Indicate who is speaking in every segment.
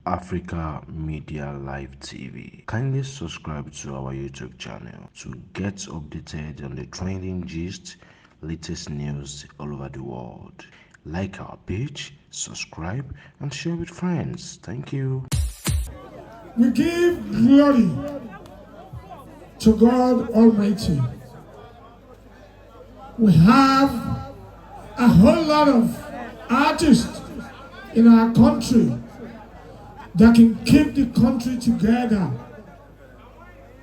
Speaker 1: Africa Media Live TV. Kindly subscribe to our YouTube channel to get updated on the trending gist, latest news all over the world. Like our page, subscribe, and share with friends. Thank you.
Speaker 2: We give glory to God Almighty. We have a whole lot of artists in our country that can keep the country together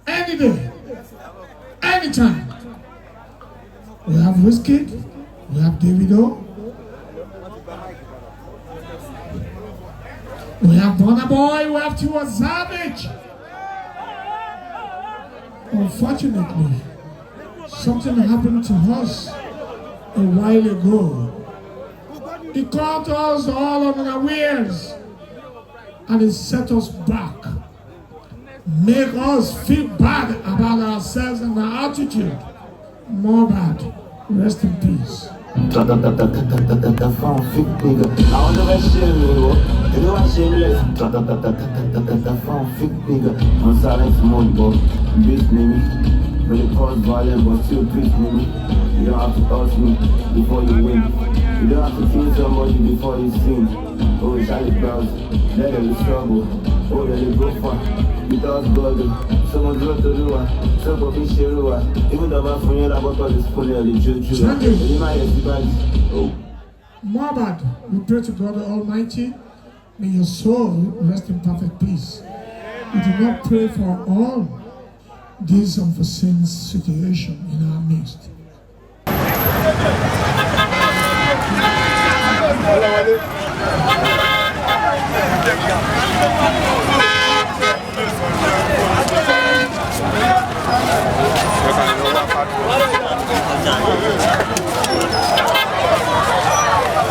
Speaker 2: any day, anytime. We have Wizkid, we have Davido, we have Burna Boy, we have Tiwa Savage. Unfortunately, something happened to us a while ago. It caught us all unawares and it set us back. Make us feel bad about ourselves and our attitude. Mohbad, rest in peace.
Speaker 3: When it cause violence, but still preach me. You don't have to touch me before you win. You don't have to kill somebody before you sin. Oh, Charlie Browns, let them struggle. Oh, let it go far. Without God, someone wrote to do it. Somebody share it. Even though I'm from here, I'm about to spoil the juju. Oh.
Speaker 2: Mohbad, we pray to God Almighty. May your soul rest in perfect peace. We do not pray for all this unforeseen situation in our midst.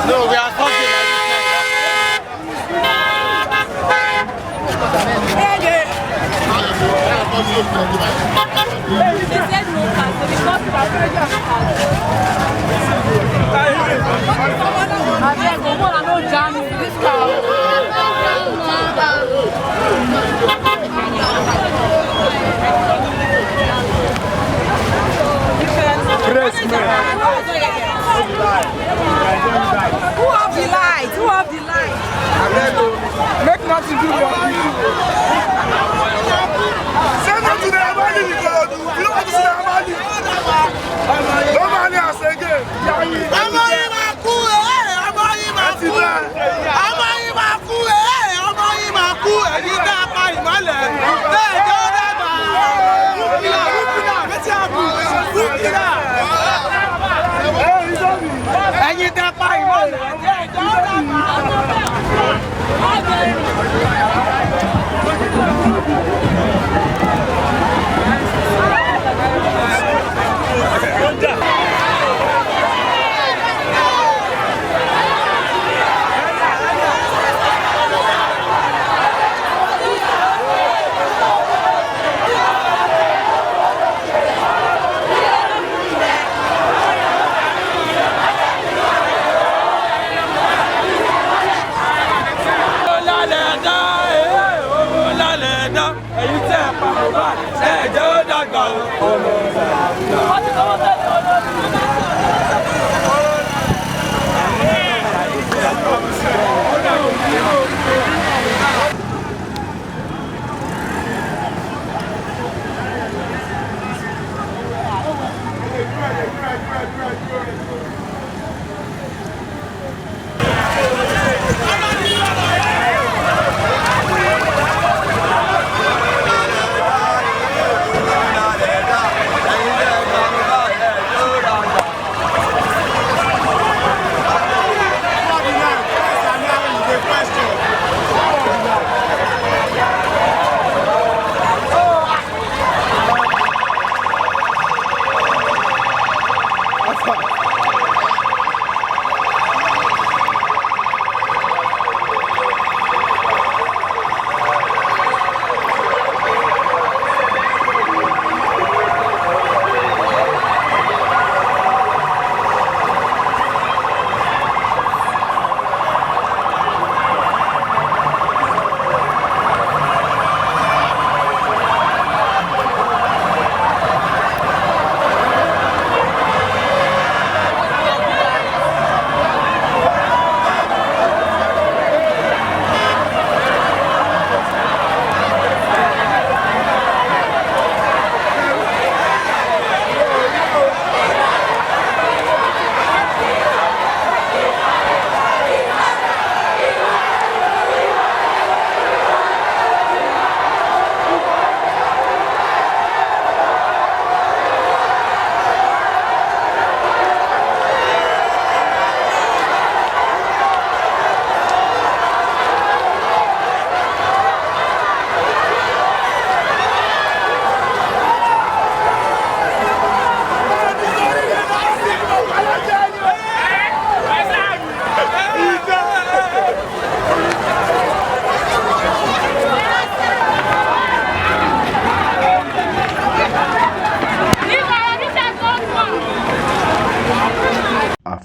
Speaker 4: No, we are talking
Speaker 5: Who off the light? Who off the light?
Speaker 4: make nothing do with send them to the Amani because you don't want to see the Amani. No money has again. Amani Maku, Amani Maku, Amani Maku, Amani Maku, and you can't find Male. Hey, don't ever. Let's have and you can't find Male.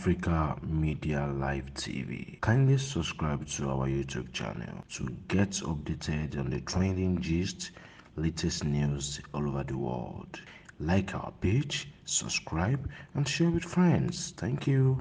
Speaker 1: Africa Media Live TV. Kindly subscribe to our YouTube channel to get updated on the trending gist, latest news all over the world. Like our page, subscribe, and share with friends. Thank you.